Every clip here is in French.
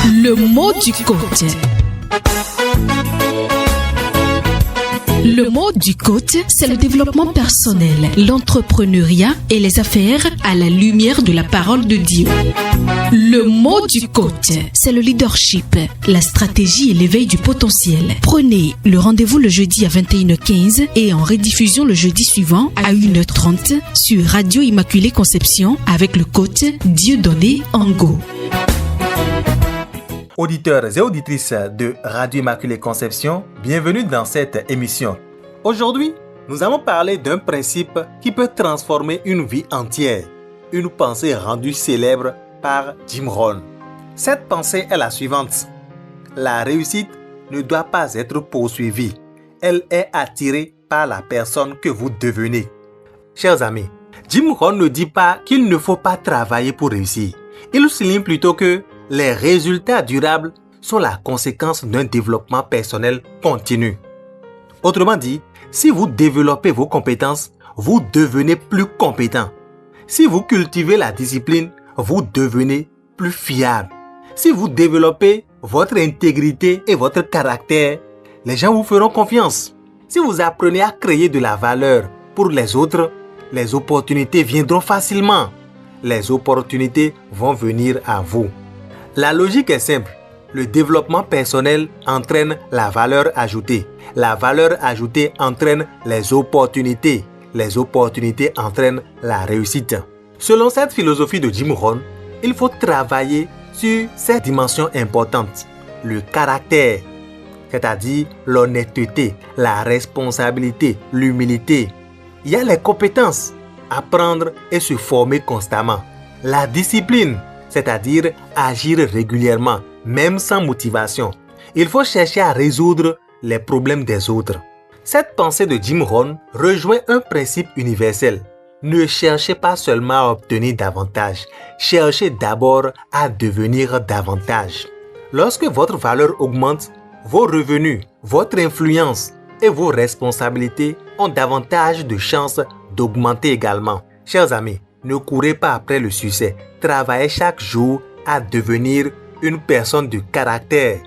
Le mot du coach. Le mot du coach, c'est le développement personnel, l'entrepreneuriat et les affaires à la lumière de la parole de Dieu. Le mot du coach, c'est le leadership, la stratégie et l'éveil du potentiel. Prenez le rendez-vous le jeudi à 21h15 et en rediffusion le jeudi suivant à 1h30 sur Radio Immaculée Conception avec le coach Dieudonné Ango. Auditeurs et auditrices de Radio Immaculée Conception, bienvenue dans cette émission. Aujourd'hui, nous allons parler d'un principe qui peut transformer une vie entière. Une pensée rendue célèbre par Jim Rohn. Cette pensée est la suivante. La réussite ne doit pas être poursuivie. Elle est attirée par la personne que vous devenez. Chers amis, Jim Rohn ne dit pas qu'il ne faut pas travailler pour réussir. Il souligne plutôt que les résultats durables sont la conséquence d'un développement personnel continu. Autrement dit, si vous développez vos compétences, vous devenez plus compétent. Si vous cultivez la discipline, vous devenez plus fiable. Si vous développez votre intégrité et votre caractère, les gens vous feront confiance. Si vous apprenez à créer de la valeur pour les autres, les opportunités viendront facilement. Les opportunités vont venir à vous. La logique est simple. Le développement personnel entraîne la valeur ajoutée. La valeur ajoutée entraîne les opportunités. Les opportunités entraînent la réussite. Selon cette philosophie de Jim Rohn, il faut travailler sur ces dimensions importantes. Le caractère, c'est-à-dire l'honnêteté, la responsabilité, l'humilité. Il y a les compétences, apprendre et se former constamment. La discipline, c'est-à-dire agir régulièrement, même sans motivation. Il faut chercher à résoudre les problèmes des autres. Cette pensée de Jim Rohn rejoint un principe universel. Ne cherchez pas seulement à obtenir davantage, cherchez d'abord à devenir davantage. Lorsque votre valeur augmente, vos revenus, votre influence et vos responsabilités ont davantage de chances d'augmenter également. Chers amis, ne courez pas après le succès. Travaillez chaque jour à devenir une personne de caractère,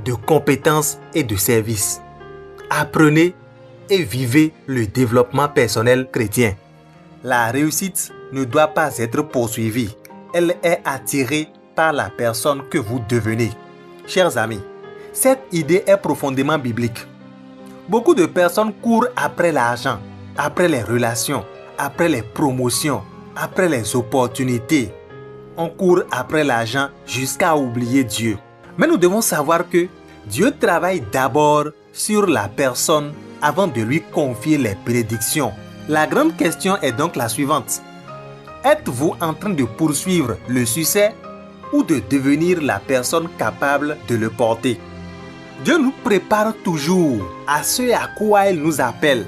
de compétences et de service. Apprenez et vivez le développement personnel chrétien. La réussite ne doit pas être poursuivie. Elle est attirée par la personne que vous devenez. Chers amis, cette idée est profondément biblique. Beaucoup de personnes courent après l'argent, après les relations, après les promotions, après les opportunités. On court après l'argent jusqu'à oublier Dieu. Mais nous devons savoir que Dieu travaille d'abord sur la personne avant de lui confier les bénédictions. La grande question est donc la suivante. Êtes-vous en train de poursuivre le succès ou de devenir la personne capable de le porter? Dieu nous prépare toujours à ce à quoi il nous appelle.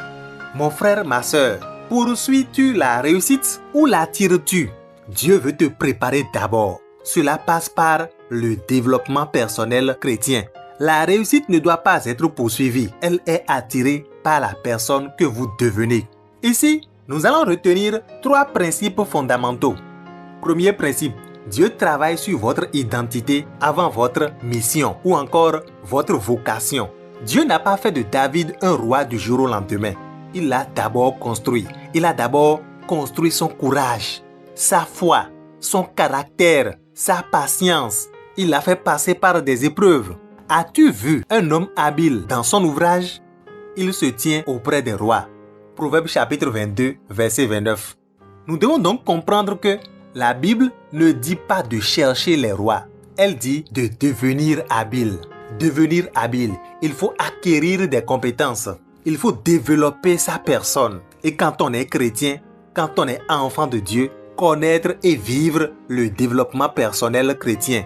Mon frère, ma sœur, poursuis-tu la réussite ou la tires-tu? Dieu veut te préparer d'abord. Cela passe par le développement personnel chrétien. La réussite ne doit pas être poursuivie. Elle est attirée par la personne que vous devenez. Ici, nous allons retenir 3 principes fondamentaux. Premier principe, Dieu travaille sur votre identité avant votre mission ou encore votre vocation. Dieu n'a pas fait de David un roi du jour au lendemain. Il l'a d'abord construit. Il a d'abord construit son courage, sa foi, son caractère, sa patience. Il l'a fait passer par des épreuves. As-tu vu un homme habile dans son ouvrage? Il se tient auprès des rois. Proverbe chapitre 22, verset 29. Nous devons donc comprendre que la Bible ne dit pas de chercher les rois. Elle dit de devenir habile. Devenir habile, il faut acquérir des compétences. Il faut développer sa personne. Et quand on est chrétien, quand on est enfant de Dieu, connaître et vivre le développement personnel chrétien.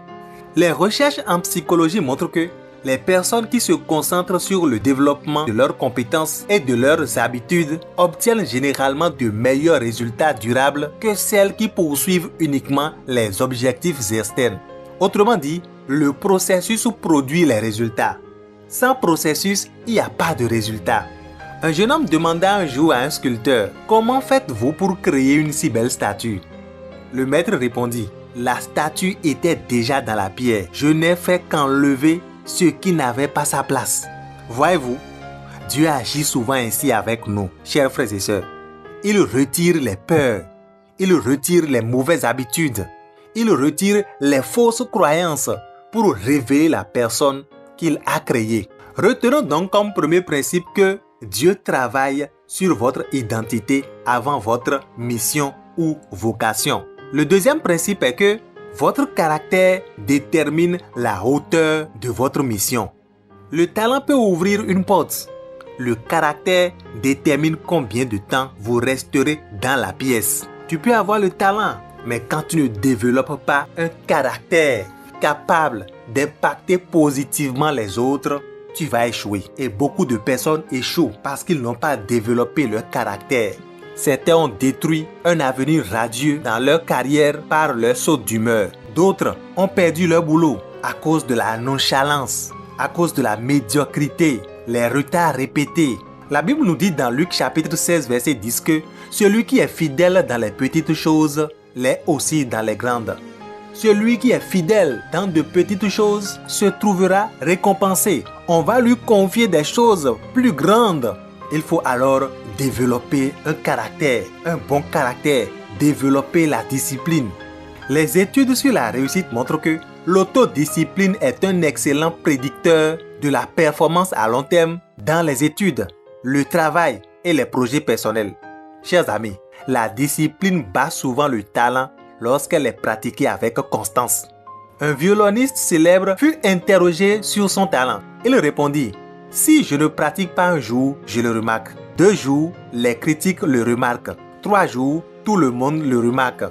Les recherches en psychologie montrent que les personnes qui se concentrent sur le développement de leurs compétences et de leurs habitudes obtiennent généralement de meilleurs résultats durables que celles qui poursuivent uniquement les objectifs externes. Autrement dit, le processus produit les résultats. Sans processus, il n'y a pas de résultat. Un jeune homme demanda un jour à un sculpteur « Comment faites-vous pour créer une si belle statue ?» Le maître répondit « la statue était déjà dans la pierre. Je n'ai fait qu'enlever ce qui n'avait pas sa place. Voyez-vous, Dieu agit souvent ainsi avec nous, chers frères et sœurs. Il retire les peurs, il retire les mauvaises habitudes, il retire les fausses croyances pour révéler la personne qu'il a créée. Retenons donc comme premier principe que Dieu travaille sur votre identité avant votre mission ou vocation. Le deuxième principe est que votre caractère détermine la hauteur de votre mission. Le talent peut ouvrir une porte. Le caractère détermine combien de temps vous resterez dans la pièce. Tu peux avoir le talent, mais quand tu ne développes pas un caractère capable d'impacter positivement les autres, tu vas échouer. Et beaucoup de personnes échouent parce qu'ils n'ont pas développé leur caractère. Certains ont détruit un avenir radieux dans leur carrière par leur saut d'humeur. D'autres ont perdu leur boulot à cause de la nonchalance, à cause de la médiocrité, les retards répétés. La Bible nous dit dans Luc chapitre 16 verset 10 que celui qui est fidèle dans les petites choses l'est aussi dans les grandes. Celui qui est fidèle dans de petites choses se trouvera récompensé. On va lui confier des choses plus grandes. Il faut alors développer un caractère, un bon caractère, développer la discipline. Les études sur la réussite montrent que l'autodiscipline est un excellent prédicteur de la performance à long terme dans les études, le travail et les projets personnels. Chers amis, la discipline bat souvent le talent lorsqu'elle est pratiquée avec constance. Un violoniste célèbre fut interrogé sur son talent. Il répondit: « Si je ne pratique pas un jour, je le remarque. 2 jours, les critiques le remarquent. 3 jours, tout le monde le remarque. »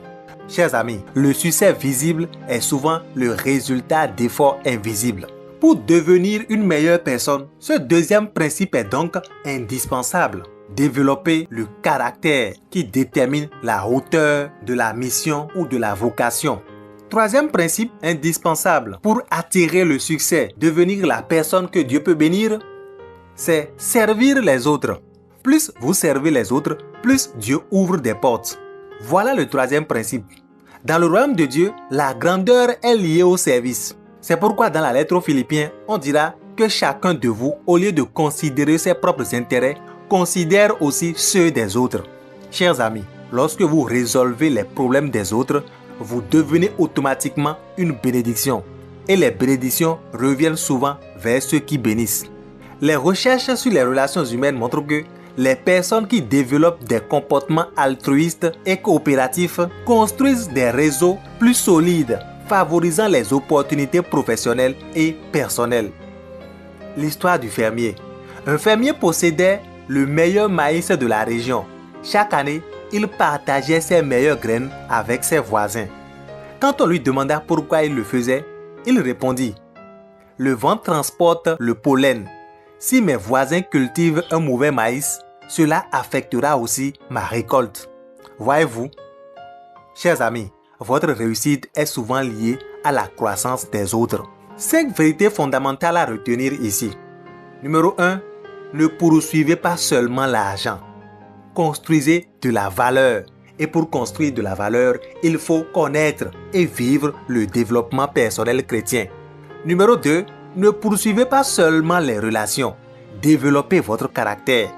Chers amis, le succès visible est souvent le résultat d'efforts invisibles. Pour devenir une meilleure personne, ce deuxième principe est donc indispensable. Développer le caractère qui détermine la hauteur de la mission ou de la vocation. Troisième principe indispensable pour attirer le succès, devenir la personne que Dieu peut bénir, c'est servir les autres. Plus vous servez les autres, plus Dieu ouvre des portes. Voilà le troisième principe. Dans le royaume de Dieu, la grandeur est liée au service. C'est pourquoi dans la lettre aux Philippiens, on dira que chacun de vous, au lieu de considérer ses propres intérêts, considère aussi ceux des autres. Chers amis, lorsque vous résolvez les problèmes des autres, vous devenez automatiquement une bénédiction. Et les bénédictions reviennent souvent vers ceux qui bénissent. Les recherches sur les relations humaines montrent que les personnes qui développent des comportements altruistes et coopératifs construisent des réseaux plus solides, favorisant les opportunités professionnelles et personnelles. L'histoire du fermier. Un fermier possédait le meilleur maïs de la région. Chaque année, il partageait ses meilleures graines avec ses voisins. Quand on lui demanda pourquoi il le faisait, il répondit: « Le vent transporte le pollen. Si mes voisins cultivent un mauvais maïs, cela affectera aussi ma récolte. » Voyez-vous, chers amis, votre réussite est souvent liée à la croissance des autres. 5 vérités fondamentales à retenir ici. Numéro 1. Ne poursuivez pas seulement l'argent. Construisez de la valeur. Et pour construire de la valeur, il faut connaître et vivre le développement personnel chrétien. Numéro 2. Ne poursuivez pas seulement les relations. Développez votre caractère.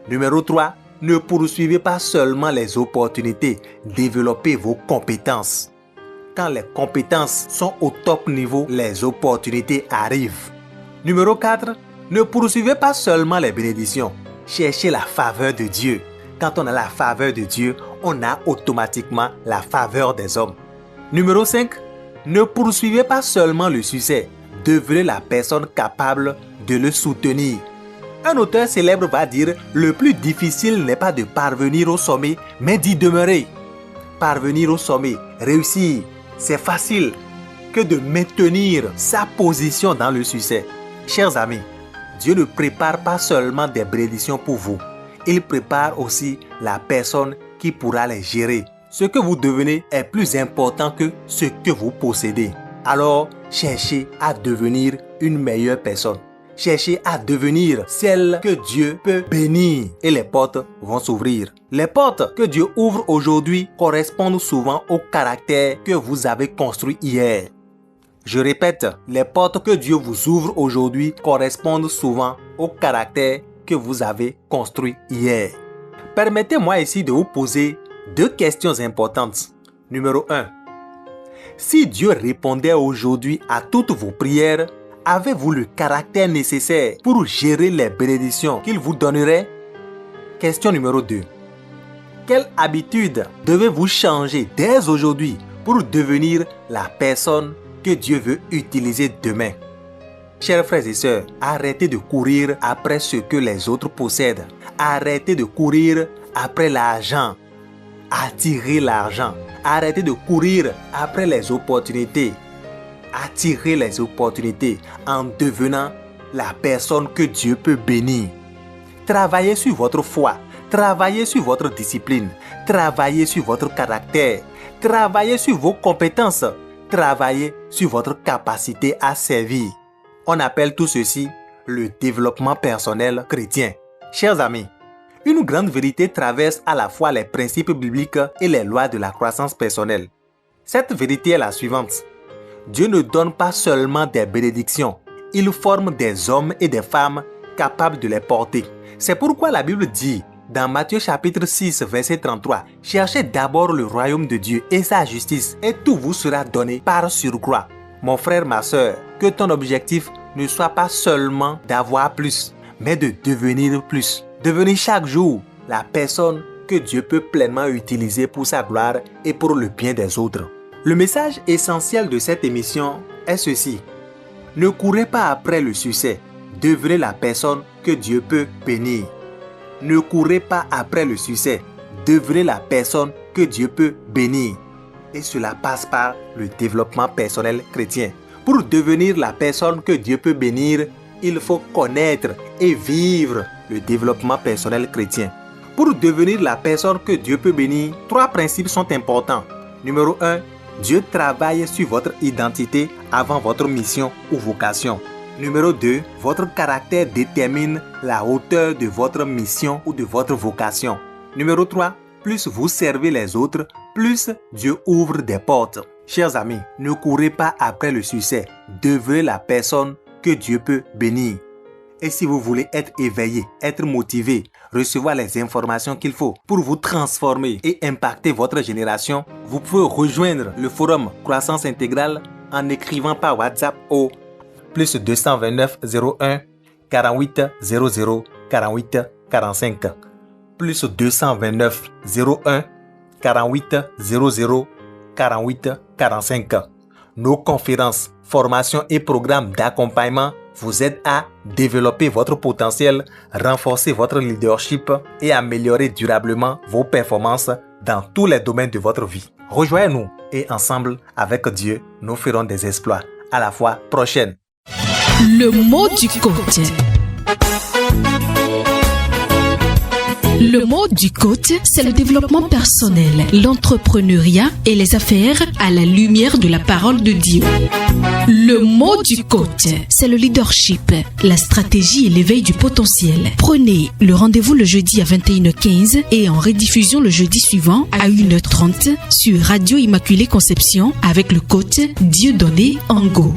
Numéro 3. Ne poursuivez pas seulement les opportunités. Développez vos compétences. Quand les compétences sont au top niveau, les opportunités arrivent. Numéro 4. Ne poursuivez pas seulement les bénédictions. Cherchez la faveur de Dieu. Quand on a la faveur de Dieu, on a automatiquement la faveur des hommes. Numéro 5. Ne poursuivez pas seulement le succès. Devenez la personne capable de le soutenir. Un auteur célèbre va dire: le plus difficile n'est pas de parvenir au sommet, mais d'y demeurer. Parvenir au sommet, réussir, c'est facile que de maintenir sa position dans le succès. Chers amis, Dieu ne prépare pas seulement des bénédictions pour vous. Il prépare aussi la personne qui pourra les gérer. Ce que vous devenez est plus important que ce que vous possédez. Alors, cherchez à devenir une meilleure personne. cherchez à devenir celle que Dieu peut bénir et les portes vont s'ouvrir. Les portes que Dieu ouvre aujourd'hui correspondent souvent au caractère que vous avez construit hier. Je répète, les portes que Dieu vous ouvre aujourd'hui correspondent souvent au caractère que vous avez construit hier. Permettez-moi ici de vous poser 2 questions importantes. Numéro 1. Si Dieu répondait aujourd'hui à toutes vos prières, avez-vous le caractère nécessaire pour gérer les bénédictions qu'il vous donnerait? Question numéro 2. Quelle habitude devez-vous changer dès aujourd'hui pour devenir la personne que Dieu veut utiliser demain? Chers frères et sœurs, arrêtez de courir après ce que les autres possèdent. Arrêtez de courir après l'argent. Attirez l'argent. Arrêtez de courir après les opportunités. Attirez les opportunités en devenant la personne que Dieu peut bénir. Travaillez sur votre foi. Travaillez sur votre discipline. Travaillez sur votre caractère. Travaillez sur vos compétences. Travaillez sur votre capacité à servir. On appelle tout ceci le développement personnel chrétien. Chers amis, une grande vérité traverse à la fois les principes bibliques et les lois de la croissance personnelle. Cette vérité est la suivante. Dieu ne donne pas seulement des bénédictions, il forme des hommes et des femmes capables de les porter. C'est pourquoi la Bible dit dans Matthieu chapitre 6 verset 33, « Cherchez d'abord le royaume de Dieu et sa justice, et tout vous sera donné par surcroît. » Mon frère, ma soeur, que ton objectif ne soit pas seulement d'avoir plus, mais de devenir plus. Devenir chaque jour la personne que Dieu peut pleinement utiliser pour sa gloire et pour le bien des autres. Le message essentiel de cette émission est ceci. Ne courez pas après le succès. Devenez la personne que Dieu peut bénir. Ne courez pas après le succès. Devenez la personne que Dieu peut bénir. Et cela passe par le développement personnel chrétien. Pour devenir la personne que Dieu peut bénir, il faut connaître et vivre le développement personnel chrétien. Pour devenir la personne que Dieu peut bénir, 3 principes sont importants. Numéro 1, Dieu travaille sur votre identité avant votre mission ou vocation. Numéro 2, votre caractère détermine la hauteur de votre mission ou de votre vocation. Numéro 3, plus vous servez les autres, plus Dieu ouvre des portes. Chers amis, ne courez pas après le succès. Devenez la personne que Dieu peut bénir. Et si vous voulez être éveillé, être motivé, recevoir les informations qu'il faut pour vous transformer et impacter votre génération, vous pouvez rejoindre le forum Croissance Intégrale en écrivant par WhatsApp au plus 229 01 48 00 48 45. Plus 229 01 48 00 48 45. Nos conférences, formations et programmes d'accompagnement vous aident à développer votre potentiel, renforcer votre leadership et améliorer durablement vos performances dans tous les domaines de votre vie. Rejoignez-nous et ensemble, avec Dieu, nous ferons des exploits. À la fois prochaine. Le mot du coach. Le mot du coach, c'est le développement personnel, l'entrepreneuriat et les affaires à la lumière de la parole de Dieu. Le mot du coach, c'est le leadership, la stratégie et l'éveil du potentiel. Prenez le rendez-vous le jeudi à 21h15 et en rediffusion le jeudi suivant à 1h30 sur Radio Immaculée Conception avec le coach Dieudonné Ango.